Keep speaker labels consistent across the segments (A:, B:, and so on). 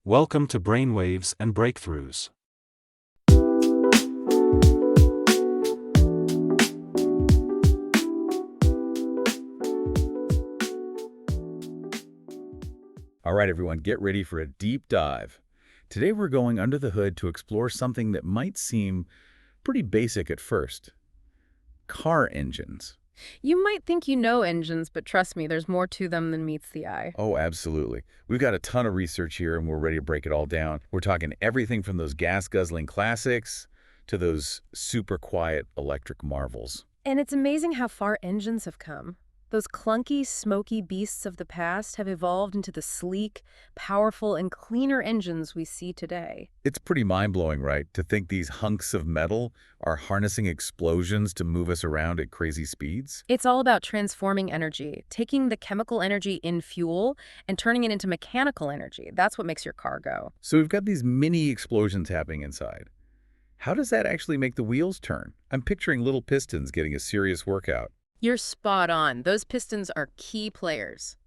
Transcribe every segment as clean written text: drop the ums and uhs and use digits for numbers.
A: Welcome to Brainwaves and Breakthroughs.
B: All right, everyone, get ready for a deep dive. Today we're going under the hood to explore something that might seem pretty basic at first. Car engines.
C: You might think you know engines, but trust me, there's more to them than meets the eye.
B: Oh, absolutely. We've got a ton of research here and we're ready to break it all down. We're talking everything from those gas-guzzling classics to those super quiet electric marvels.
C: And it's amazing how far engines have come. Those clunky, smoky beasts of the past have evolved into the sleek, powerful, and cleaner engines we see today.
B: It's pretty mind-blowing, right, to think these hunks of metal are harnessing explosions to move us around at crazy speeds?
C: It's all about transforming energy, taking the chemical energy in fuel and turning it into mechanical energy. That's what makes your car go.
B: So we've got these mini explosions happening inside. How does that actually make the wheels turn? I'm picturing little pistons getting a serious workout.
C: You're spot on. Those pistons are key players.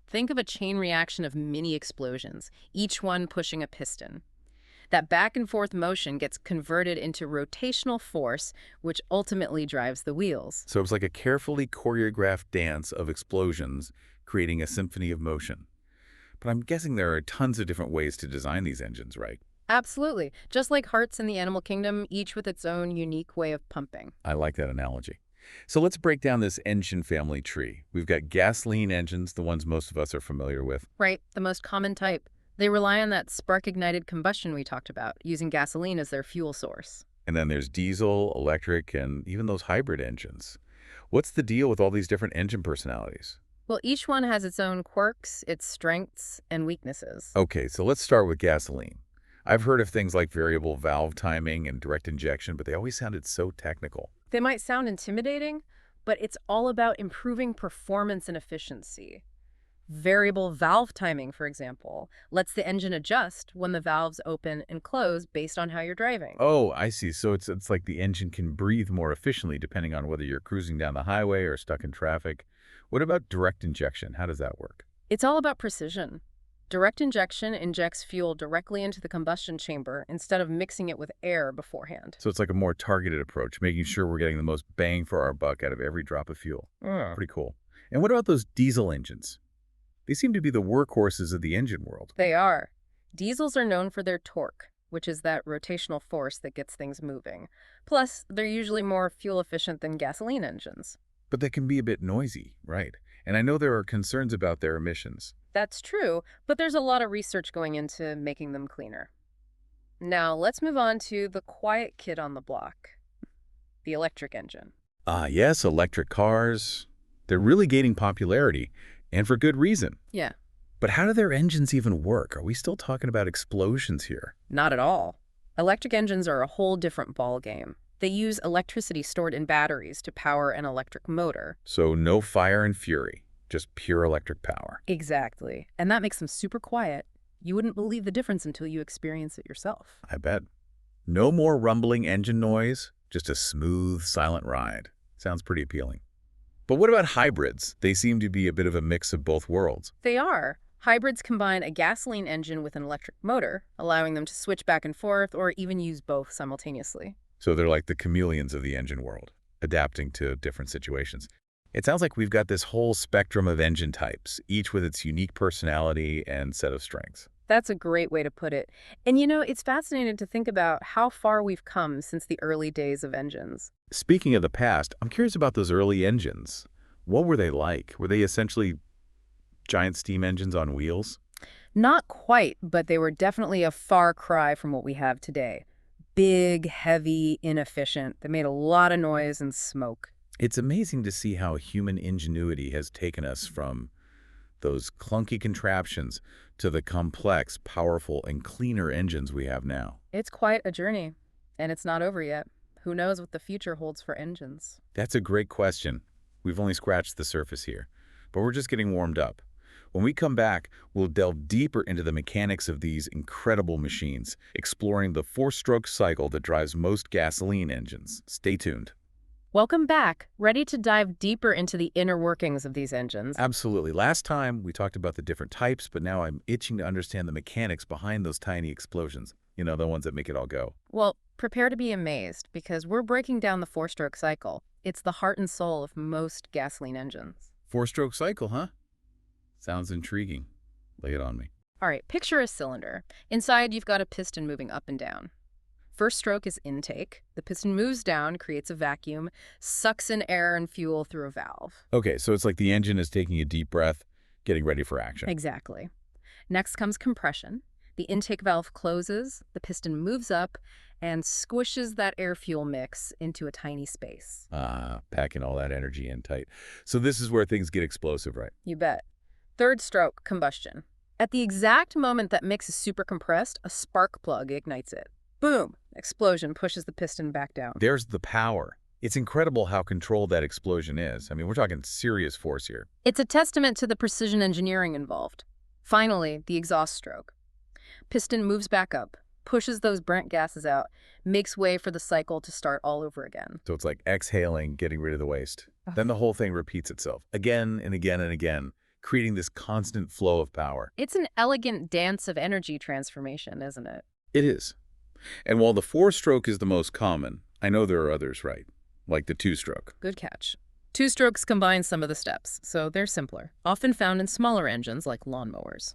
C: Think of a chain reaction of mini explosions, each one pushing a piston. That back and forth motion gets converted into rotational force, which ultimately drives the wheels.
B: So it's like a carefully choreographed dance of explosions, creating a symphony of motion. But I'm guessing there are tons of different ways to design these engines, right?
C: Absolutely. Just like hearts in the animal kingdom, each with its own unique way of pumping.
B: I like that analogy. So let's break down this engine family tree. We've got gasoline engines, the ones most of us are familiar with.
C: Right, the most common type. They rely on that spark-ignited combustion we talked about, using gasoline as their fuel source.
B: And then there's diesel, electric, and even those hybrid engines. What's the deal with all these different engine personalities?
C: Well, each one has its own quirks, its strengths, and weaknesses.
B: Okay, so let's start with gasoline. I've heard of things like variable valve timing and direct injection, but they always sounded so technical.
C: They might sound intimidating, but it's all about improving performance and efficiency. Variable valve timing, for example, lets the engine adjust when the valves open and close based on how you're driving.
B: Oh, I see. So it's like the engine can breathe more efficiently depending on whether you're cruising down the highway or stuck in traffic. What about direct injection? How does that work?
C: It's all about precision. Direct injection injects fuel directly into the combustion chamber instead of mixing it with air beforehand.
B: So it's like a more targeted approach, making sure we're getting the most bang for our buck out of every drop of fuel. Pretty cool. And what about those diesel engines? They seem to be the workhorses of the engine world.
C: They are. Diesels are known for their torque, which is that rotational force that gets things moving. Plus, they're usually more fuel efficient than gasoline engines.
B: But they can be a bit noisy, right? And I know there are concerns about their emissions.
C: That's true, but there's a lot of research going into making them cleaner. Now, let's move on to the quiet kid on the block, the electric engine.
B: Ah, yes, electric cars. They're really gaining popularity, and for good reason.
C: Yeah.
B: But how do their engines even work? Are we still talking about explosions here?
C: Not at all. Electric engines are a whole different ballgame. They use electricity stored in batteries to power an electric motor.
B: So no fire and fury, just pure electric power.
C: Exactly. And that makes them super quiet. You wouldn't believe the difference until you experience it yourself.
B: I bet. No more rumbling engine noise, just a smooth, silent ride. Sounds pretty appealing. But what about hybrids? They seem to be a bit of a mix of both worlds.
C: They are. Hybrids combine a gasoline engine with an electric motor, allowing them to switch back and forth or even use both simultaneously.
B: So they're like the chameleons of the engine world, adapting to different situations. It sounds like we've got this whole spectrum of engine types, each with its unique personality and set of strengths.
C: That's a great way to put it. And you know, it's fascinating to think about how far we've come since the early days of engines.
B: Speaking of the past, I'm curious about those early engines. What were they like? Were they essentially giant steam engines on wheels?
C: Not quite, but they were definitely a far cry from what we have today. Big, heavy, inefficient. They made a lot of noise and smoke.
B: It's amazing to see how human ingenuity has taken us from those clunky contraptions to the complex, powerful, and cleaner engines we have now.
C: It's quite a journey, and it's not over yet. Who knows what the future holds for engines?
B: That's a great question. We've only scratched the surface here, but we're just getting warmed up. When we come back, we'll delve deeper into the mechanics of these incredible machines, exploring the four-stroke cycle that drives most gasoline engines. Stay tuned.
C: Welcome back. Ready to dive deeper into the inner workings of these engines?
B: Absolutely. Last time we talked about the different types, but now I'm itching to understand the mechanics behind those tiny explosions. The ones that make it all go.
C: Well, prepare to be amazed because we're breaking down the four-stroke cycle. It's the heart and soul of most gasoline engines.
B: Four-stroke cycle, huh? Sounds intriguing. Lay it on me.
C: All right, picture a cylinder. Inside, you've got a piston moving up and down. First stroke is intake. The piston moves down, creates a vacuum, sucks in air and fuel through a valve.
B: Okay, so it's like the engine is taking a deep breath, getting ready for action.
C: Exactly. Next comes compression. The intake valve closes, the piston moves up, and squishes that air-fuel mix into a tiny space.
B: Packing all that energy in tight. So this is where things get explosive, right?
C: You bet. Third stroke, combustion. At the exact moment that mix is super compressed, a spark plug ignites it. Boom! Explosion pushes the piston back down.
B: There's the power. It's incredible how controlled that explosion is. I mean, we're talking serious force here.
C: It's a testament to the precision engineering involved. Finally, the exhaust stroke. Piston moves back up, pushes those burnt gases out, makes way for the cycle to start all over again.
B: So it's like exhaling, getting rid of the waste. Then the whole thing repeats itself again and again and again, creating this constant flow of power.
C: It's an elegant dance of energy transformation, isn't it?
B: It is. And while the four-stroke is the most common, I know there are others, right? Like the two-stroke.
C: Good catch. Two strokes combine some of the steps, so they're simpler, often found in smaller engines like lawnmowers.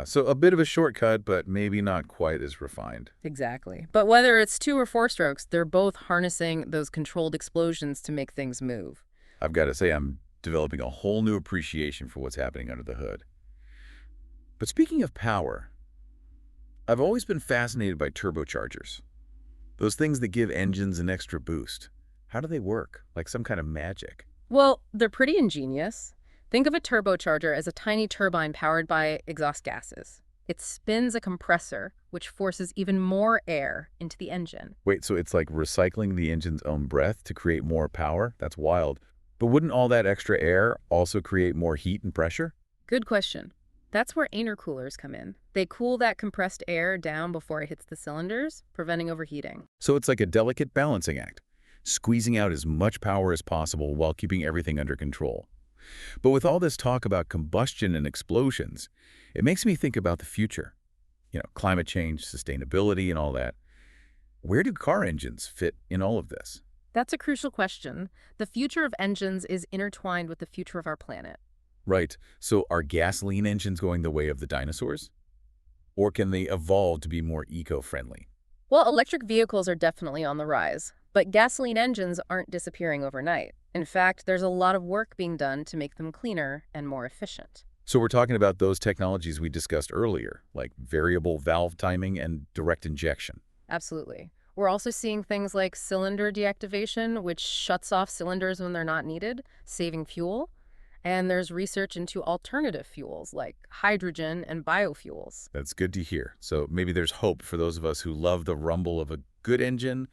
B: So a bit of a shortcut, but maybe not quite as refined.
C: Exactly. But whether it's two or four strokes, they're both harnessing those controlled explosions to make things move.
B: I've got to say, I'm developing a whole new appreciation for what's happening under the hood. But speaking of power, I've always been fascinated by turbochargers. Those things that give engines an extra boost. How do they work? Like some kind of magic?
C: Well, they're pretty ingenious. Think of a turbocharger as a tiny turbine powered by exhaust gases. It spins a compressor, which forces even more air into the engine.
B: Wait, so it's like recycling the engine's own breath to create more power? That's wild. But wouldn't all that extra air also create more heat and pressure?
C: Good question. That's where intercoolers come in. They cool that compressed air down before it hits the cylinders, preventing overheating.
B: So it's like a delicate balancing act, squeezing out as much power as possible while keeping everything under control. But with all this talk about combustion and explosions, it makes me think about the future. Climate change, sustainability, and all that. Where do car engines fit in all of this?
C: That's a crucial question. The future of engines is intertwined with the future of our planet.
B: Right. So are gasoline engines going the way of the dinosaurs? Or can they evolve to be more eco-friendly?
C: Well, electric vehicles are definitely on the rise, but gasoline engines aren't disappearing overnight. In fact, there's a lot of work being done to make them cleaner and more efficient.
B: So we're talking about those technologies we discussed earlier, like variable valve timing and direct injection.
C: Absolutely. We're also seeing things like cylinder deactivation, which shuts off cylinders when they're not needed, saving fuel. And there's research into alternative fuels like hydrogen and biofuels.
B: That's good to hear. So maybe there's hope for those of us who love the rumble of a good engine,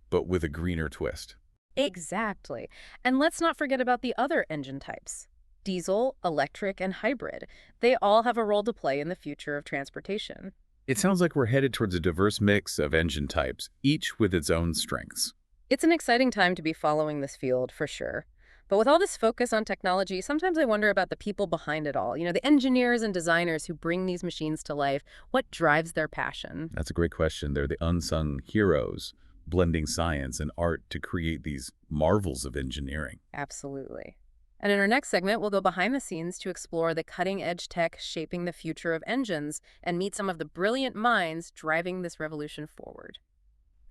B: but with a greener twist.
C: Exactly. And let's not forget about the other engine types. Diesel, electric, and hybrid. They all have a role to play in the future of transportation.
B: It sounds like we're headed towards a diverse mix of engine types, each with its own strengths.
C: It's an exciting time to be following this field, for sure. But with all this focus on technology, sometimes I wonder about the people behind it all. The engineers and designers who bring these machines to life. What drives their passion?
B: That's a great question. They're the unsung heroes, blending science and art to create these marvels of engineering.
C: Absolutely. And in our next segment, we'll go behind the scenes to explore the cutting-edge tech shaping the future of engines and meet some of the brilliant minds driving this revolution forward.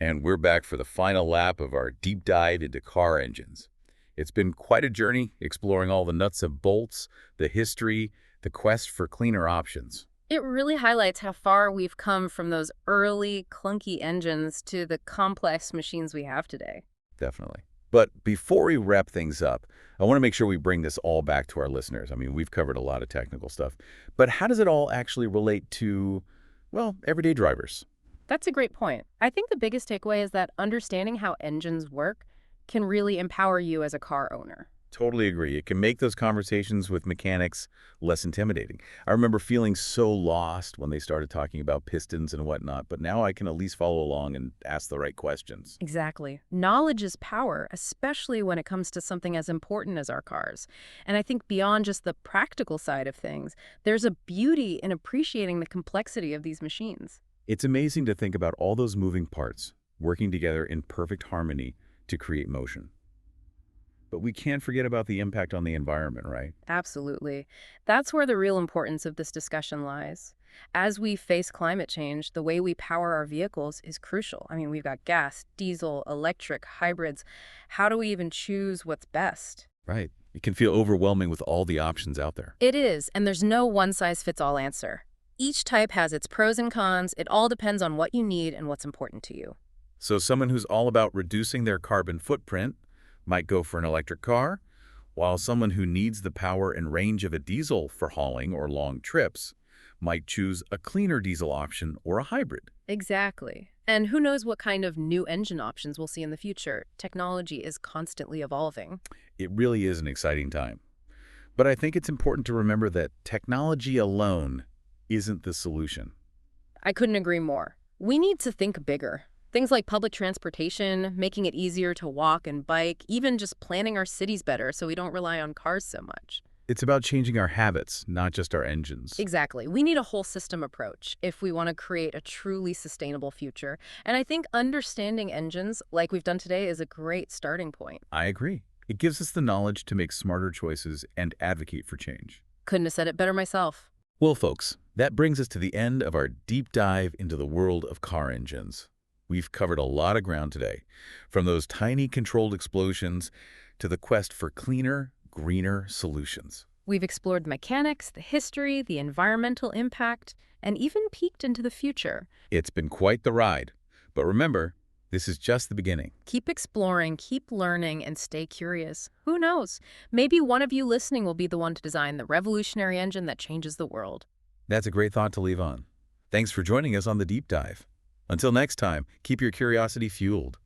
B: And we're back for the final lap of our deep dive into car engines. It's been quite a journey, exploring all the nuts and bolts, the history, the quest for cleaner options.
C: It really highlights how far we've come from those early, clunky engines to the complex machines we have today.
B: Definitely. But before we wrap things up, I want to make sure we bring this all back to our listeners. I mean, we've covered a lot of technical stuff. But how does it all actually relate to, well, everyday drivers?
C: That's a great point. I think the biggest takeaway is that understanding how engines work can really empower you as a car owner.
B: Totally agree. It can make those conversations with mechanics less intimidating. I remember feeling so lost when they started talking about pistons and whatnot, but now I can at least follow along and ask the right questions.
C: Exactly. Knowledge is power, especially when it comes to something as important as our cars. And I think beyond just the practical side of things, there's a beauty in appreciating the complexity of these machines.
B: It's amazing to think about all those moving parts working together in perfect harmony to create motion. But we can't forget about the impact on the environment, right?
C: Absolutely. That's where the real importance of this discussion lies. As we face climate change, the way we power our vehicles is crucial. I mean, we've got gas, diesel, electric, hybrids. How do we even choose what's best?
B: Right. It can feel overwhelming with all the options out there.
C: It is, and there's no one-size-fits-all answer. Each type has its pros and cons. It all depends on what you need and what's important to you.
B: So someone who's all about reducing their carbon footprint might go for an electric car, while someone who needs the power and range of a diesel for hauling or long trips might choose a cleaner diesel option or a hybrid.
C: Exactly. And who knows what kind of new engine options we'll see in the future. Technology is constantly evolving.
B: It really is an exciting time. But I think it's important to remember that technology alone isn't the solution.
C: I couldn't agree more. We need to think bigger. Things like public transportation, making it easier to walk and bike, even just planning our cities better so we don't rely on cars so much.
B: It's about changing our habits, not just our engines.
C: Exactly. We need a whole system approach if we want to create a truly sustainable future. And I think understanding engines, like we've done today, is a great starting point.
B: I agree. It gives us the knowledge to make smarter choices and advocate for change.
C: Couldn't have said it better myself.
B: Well, folks, that brings us to the end of our deep dive into the world of car engines. We've covered a lot of ground today, from those tiny controlled explosions to the quest for cleaner, greener solutions.
C: We've explored the mechanics, the history, the environmental impact, and even peeked into the future.
B: It's been quite the ride, but remember, this is just the beginning.
C: Keep exploring, keep learning, and stay curious. Who knows? Maybe one of you listening will be the one to design the revolutionary engine that changes the world.
B: That's a great thought to leave on. Thanks for joining us on the deep dive. Until next time, keep your curiosity fueled.